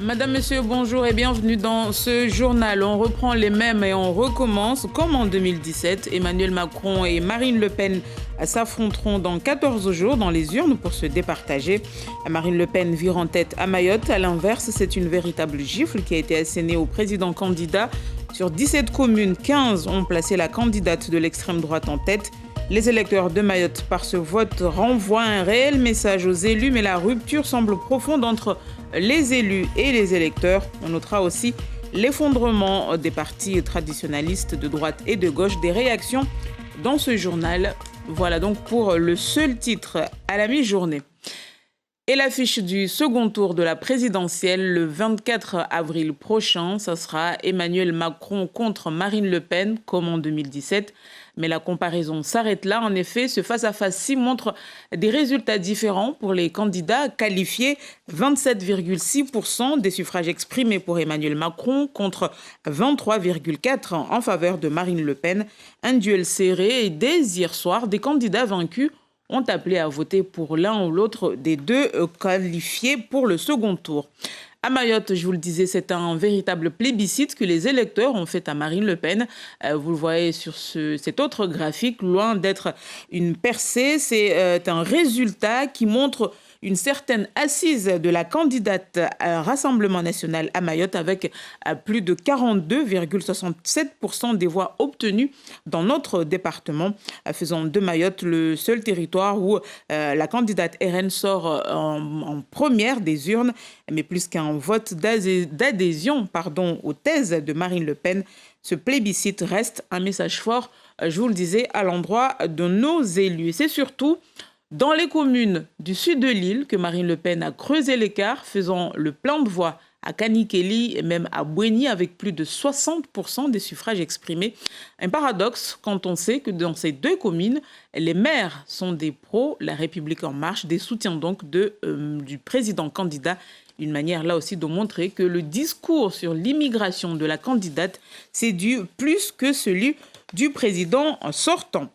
Madame, Monsieur, bonjour et bienvenue dans ce journal. On reprend les mêmes et on recommence. Comme en 2017, Emmanuel Macron et Marine Le Pen s'affronteront dans 14 jours dans les urnes pour se départager. Marine Le Pen vire en tête à Mayotte. À l'inverse, c'est une véritable gifle qui a été assénée au président candidat. Sur 17 communes, 15 ont placé la candidate de l'extrême droite en tête. Les électeurs de Mayotte, par ce vote, renvoient un réel message aux élus, mais la rupture semble profonde entre les élus et les électeurs. On notera aussi l'effondrement des partis traditionnalistes de droite et de gauche. Des réactions dans ce journal. Voilà donc pour le seul titre à la mi-journée. Et l'affiche du second tour de la présidentielle le 24 avril prochain, ça sera Emmanuel Macron contre Marine Le Pen, comme en 2017. Mais la comparaison s'arrête là. En effet, ce face-à-face-ci montre des résultats différents pour les candidats qualifiés. 27,6% des suffrages exprimés pour Emmanuel Macron contre 23,4% en faveur de Marine Le Pen. Un duel serré et dès hier soir, des candidats vaincus ont appelé à voter pour l'un ou l'autre des deux qualifiés pour le second tour. À Mayotte, je vous le disais, c'est un véritable plébiscite que les électeurs ont fait à Marine Le Pen. Vous le voyez sur cet autre graphique, loin d'être une percée, c'est un résultat qui montre une certaine assise de la candidate Rassemblement national à Mayotte avec plus de 42,67% des voix obtenues dans notre département, faisant de Mayotte le seul territoire où la candidate RN sort en première des urnes, mais plus qu'un vote d'adhésion aux thèses de Marine Le Pen. Ce plébiscite reste un message fort, je vous le disais, à l'endroit de nos élus. C'est surtout dans les communes du sud de l'île que Marine Le Pen a creusé l'écart, faisant le plein de voix à Kanikeli et même à Bouéni avec plus de 60% des suffrages exprimés. Un paradoxe quand on sait que dans ces deux communes, les maires sont des pros, la République en marche, des soutiens donc du président candidat. Une manière là aussi de montrer que le discours sur l'immigration de la candidate séduit plus que celui du président sortant.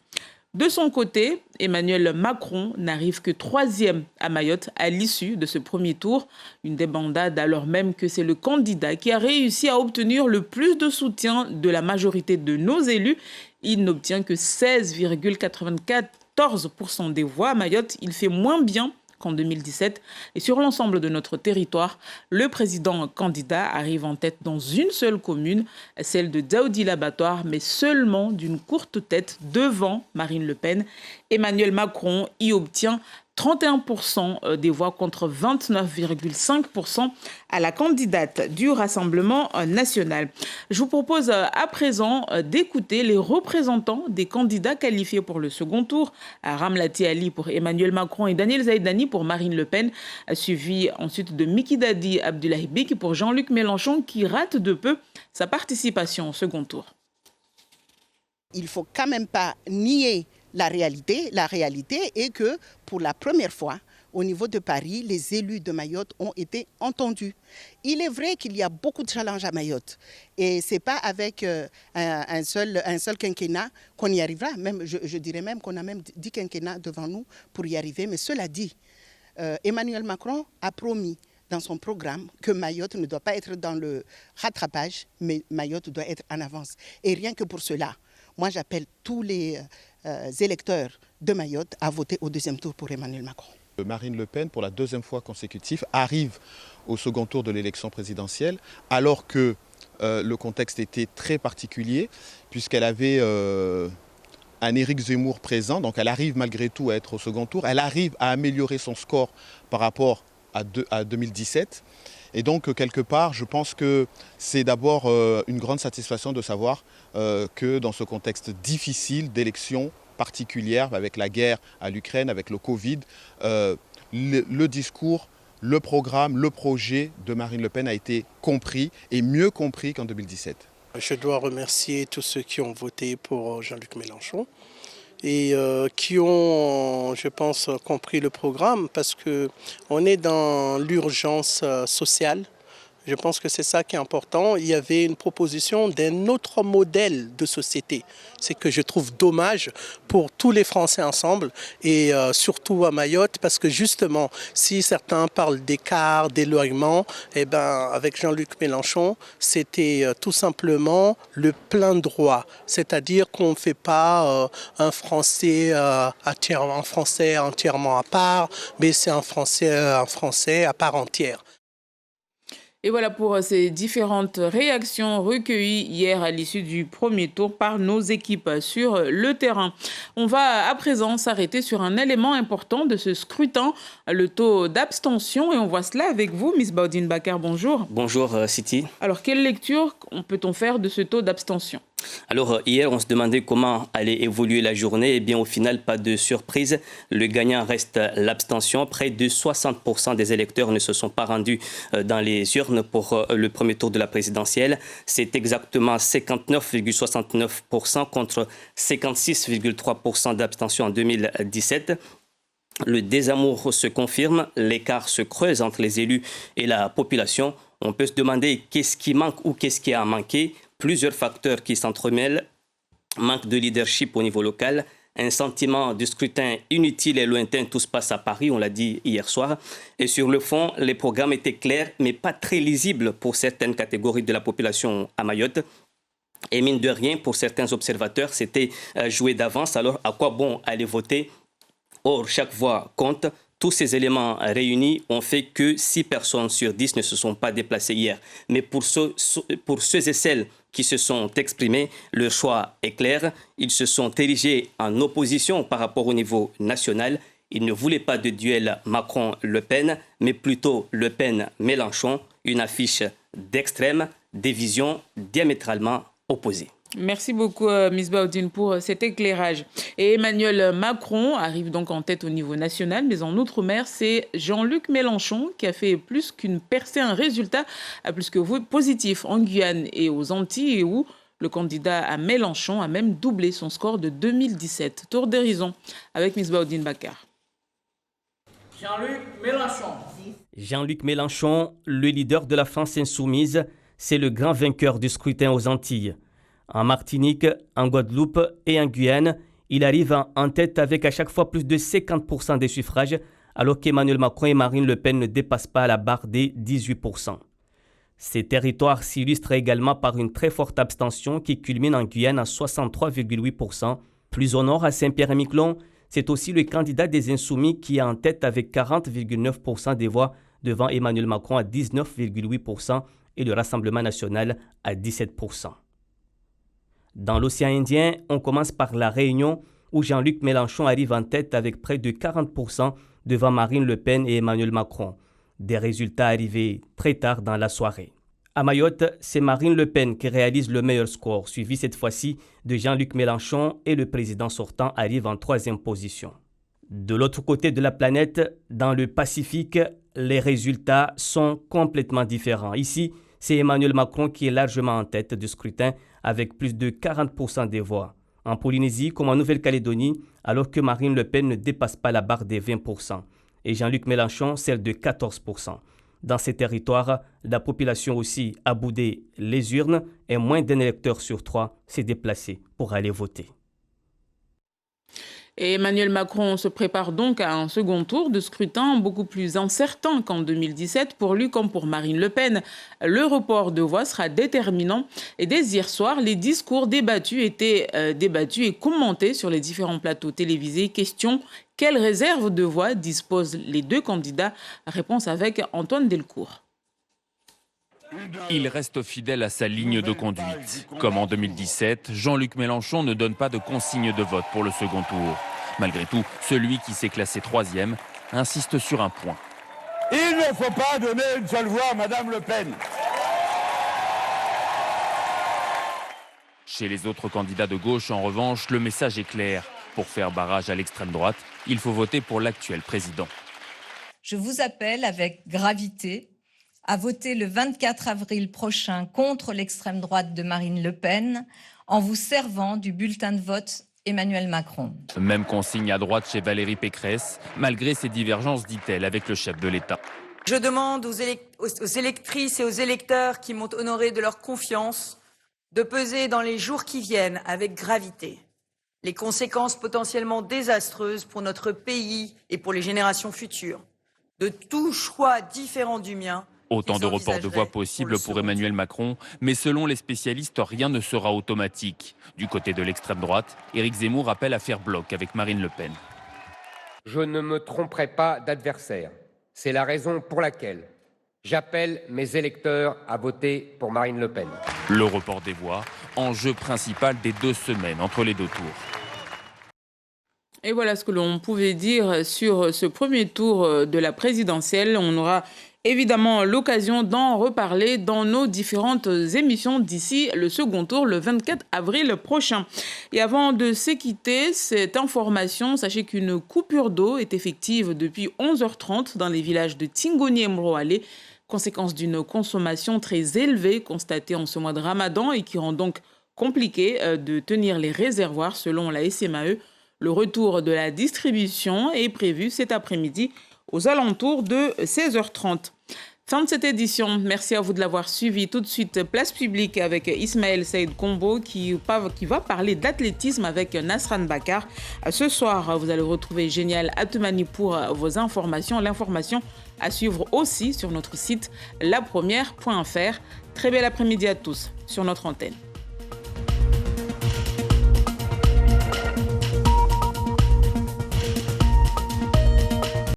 De son côté, Emmanuel Macron n'arrive que troisième à Mayotte à l'issue de ce premier tour. Une débandade alors même que c'est le candidat qui a réussi à obtenir le plus de soutien de la majorité de nos élus. Il n'obtient que 16,94% des voix à Mayotte. Il fait moins bien qu'en 2017. Et sur l'ensemble de notre territoire, le président candidat arrive en tête dans une seule commune, celle de Daoudi-l'Abattoir, mais seulement d'une courte tête devant Marine Le Pen. Emmanuel Macron y obtient 31% des voix contre 29,5% à la candidate du Rassemblement national. Je vous propose à présent d'écouter les représentants des candidats qualifiés pour le second tour. Ramlati Ali pour Emmanuel Macron et Daniel Zaïdani pour Marine Le Pen, suivi ensuite de Miki Dadi Abdoulaye Bik pour Jean-Luc Mélenchon qui rate de peu sa participation au second tour. Il ne faut quand même pas nier la réalité est que pour la première fois, au niveau de Paris, les élus de Mayotte ont été entendus. Il est vrai qu'il y a beaucoup de challenges à Mayotte et ce n'est pas avec un seul quinquennat qu'on y arrivera. Même, je dirais même qu'on a même 10 quinquennats devant nous pour y arriver. Mais cela dit, Emmanuel Macron a promis dans son programme que Mayotte ne doit pas être dans le rattrapage, mais Mayotte doit être en avance. Et rien que pour cela, moi j'appelle tous les électeurs de Mayotte à voter au deuxième tour pour Emmanuel Macron. Marine Le Pen, pour la deuxième fois consécutive, arrive au second tour de l'élection présidentielle, alors que le contexte était très particulier, puisqu'elle avait un Éric Zemmour présent, donc elle arrive malgré tout à être au second tour, elle arrive à améliorer son score par rapport à 2017. Et donc, quelque part, je pense que c'est d'abord une grande satisfaction de savoir que dans ce contexte difficile d'élections particulières, avec la guerre à l'Ukraine, avec le Covid, le discours, le programme, le projet de Marine Le Pen a été compris et mieux compris qu'en 2017. Je dois remercier tous ceux qui ont voté pour Jean-Luc Mélenchon et qui ont, je pense, compris le programme parce qu'on est dans l'urgence sociale. Je pense que c'est ça qui est important. Il y avait une proposition d'un autre modèle de société. C'est que je trouve dommage pour tous les Français ensemble et surtout à Mayotte, parce que justement, si certains parlent d'écart, d'éloignement, eh ben, avec Jean-Luc Mélenchon, c'était tout simplement le plein droit. C'est-à-dire qu'on ne fait pas un Français entièrement à part, mais c'est un Français à part entière. Et voilà pour ces différentes réactions recueillies hier à l'issue du premier tour par nos équipes sur le terrain. On va à présent s'arrêter sur un élément important de ce scrutin, le taux d'abstention. Et on voit cela avec vous, Miss Baudine Bakar. Bonjour. Bonjour, Siti. Alors, quelle lecture peut-on faire de ce taux d'abstention ? Alors, hier, on se demandait comment allait évoluer la journée. Eh bien, au final, pas de surprise. Le gagnant reste l'abstention. Près de 60% des électeurs ne se sont pas rendus dans les urnes pour le premier tour de la présidentielle. C'est exactement 59,69% contre 56,3% d'abstention en 2017. Le désamour se confirme, l'écart se creuse entre les élus et la population. On peut se demander qu'est-ce qui manque ou qu'est-ce qui a manqué. Plusieurs facteurs qui s'entremêlent, manque de leadership au niveau local, un sentiment de scrutin inutile et lointain, tout se passe à Paris, on l'a dit hier soir. Et sur le fond, les programmes étaient clairs, mais pas très lisibles pour certaines catégories de la population à Mayotte. Et mine de rien, pour certains observateurs, c'était joué d'avance. Alors, à quoi bon aller voter ? Or, chaque voix compte. Tous ces éléments réunis ont fait que 6 personnes sur 10 ne se sont pas déplacées hier. Mais pour ceux et celles qui se sont exprimés, le choix est clair. Ils se sont érigés en opposition par rapport au niveau national. Ils ne voulaient pas de duel Macron-Le Pen, mais plutôt Le Pen-Mélenchon, une affiche d'extrême, des visions diamétralement opposées. Merci beaucoup, Miss Baudine, pour cet éclairage. Et Emmanuel Macron arrive donc en tête au niveau national, mais en Outre-mer, c'est Jean-Luc Mélenchon qui a fait plus qu'une percée, un résultat plus que positif en Guyane et aux Antilles, et où le candidat à Mélenchon a même doublé son score de 2017. Tour d'horizon avec Miss Baudine Bakar. Jean-Luc Mélenchon. Jean-Luc Mélenchon, le leader de la France insoumise, c'est le grand vainqueur du scrutin aux Antilles. En Martinique, en Guadeloupe et en Guyane, il arrive en tête avec à chaque fois plus de 50% des suffrages, alors qu'Emmanuel Macron et Marine Le Pen ne dépassent pas la barre des 18%. Ces territoires s'illustrent également par une très forte abstention qui culmine en Guyane à 63,8%. Plus au nord, à Saint-Pierre-et-Miquelon, c'est aussi le candidat des Insoumis qui est en tête avec 40,9% des voix devant Emmanuel Macron à 19,8% et le Rassemblement national à 17%. Dans l'océan Indien, on commence par la Réunion où Jean-Luc Mélenchon arrive en tête avec près de 40% devant Marine Le Pen et Emmanuel Macron. Des résultats arrivés très tard dans la soirée. À Mayotte, c'est Marine Le Pen qui réalise le meilleur score, suivi cette fois-ci de Jean-Luc Mélenchon et le président sortant arrive en 3e position. De l'autre côté de la planète, dans le Pacifique, les résultats sont complètement différents. Ici, c'est Emmanuel Macron qui est largement en tête du scrutin avec plus de 40% des voix. En Polynésie comme en Nouvelle-Calédonie, alors que Marine Le Pen ne dépasse pas la barre des 20%. Et Jean-Luc Mélenchon, celle de 14%. Dans ces territoires, la population aussi a boudé les urnes et moins d'un électeur sur 3 s'est déplacé pour aller voter. Et Emmanuel Macron se prépare donc à un second tour de scrutin beaucoup plus incertain qu'en 2017. Pour lui comme pour Marine Le Pen, le report de voix sera déterminant. Et dès hier soir, les discours débattus étaient débattus et commentés sur les différents plateaux télévisés. Question, quelle réserve de voix disposent les deux candidats? Réponse avec Antoine Delcourt. Il reste fidèle à sa ligne de conduite. Comme en 2017, Jean-Luc Mélenchon ne donne pas de consigne de vote pour le second tour. Malgré tout, celui qui s'est classé 3e insiste sur un point. Il ne faut pas donner une seule voix à Madame Le Pen. Chez les autres candidats de gauche, en revanche, le message est clair. Pour faire barrage à l'extrême droite, il faut voter pour l'actuel président. Je vous appelle avec gravité à voter le 24 avril prochain contre l'extrême droite de Marine Le Pen en vous servant du bulletin de vote Emmanuel Macron. Même consigne à droite chez Valérie Pécresse, malgré ses divergences, dit-elle, avec le chef de l'État. Je demande aux électrices et aux électeurs qui m'ont honoré de leur confiance de peser dans les jours qui viennent avec gravité les conséquences potentiellement désastreuses pour notre pays et pour les générations futures de tout choix différent du mien. Autant de reports de voix possibles pour Emmanuel Macron, mais selon les spécialistes, rien ne sera automatique. Du côté de l'extrême droite, Éric Zemmour appelle à faire bloc avec Marine Le Pen. Je ne me tromperai pas d'adversaire. C'est la raison pour laquelle j'appelle mes électeurs à voter pour Marine Le Pen. Le report des voix, enjeu principal des 2 semaines entre les 2 tours. Et voilà ce que l'on pouvait dire sur ce premier tour de la présidentielle. On aura évidemment l'occasion d'en reparler dans nos différentes émissions d'ici le second tour, le 24 avril prochain. Et avant de se quitter, cette information, sachez qu'une coupure d'eau est effective depuis 11h30 dans les villages de Tingoni et Mroalé, conséquence d'une consommation très élevée constatée en ce mois de Ramadan et qui rend donc compliqué de tenir les réservoirs selon la SMAE. Le retour de la distribution est prévu cet après-midi aux alentours de 16h30. Fin de cette édition. Merci à vous de l'avoir suivi. Tout de suite, place publique avec Ismaël Saïd Kombo qui va parler d'athlétisme avec Nasran Bakar. Ce soir, vous allez retrouver Génial Atumani pour vos informations. L'information à suivre aussi sur notre site lapremière.fr. Très bel après-midi à tous sur notre antenne.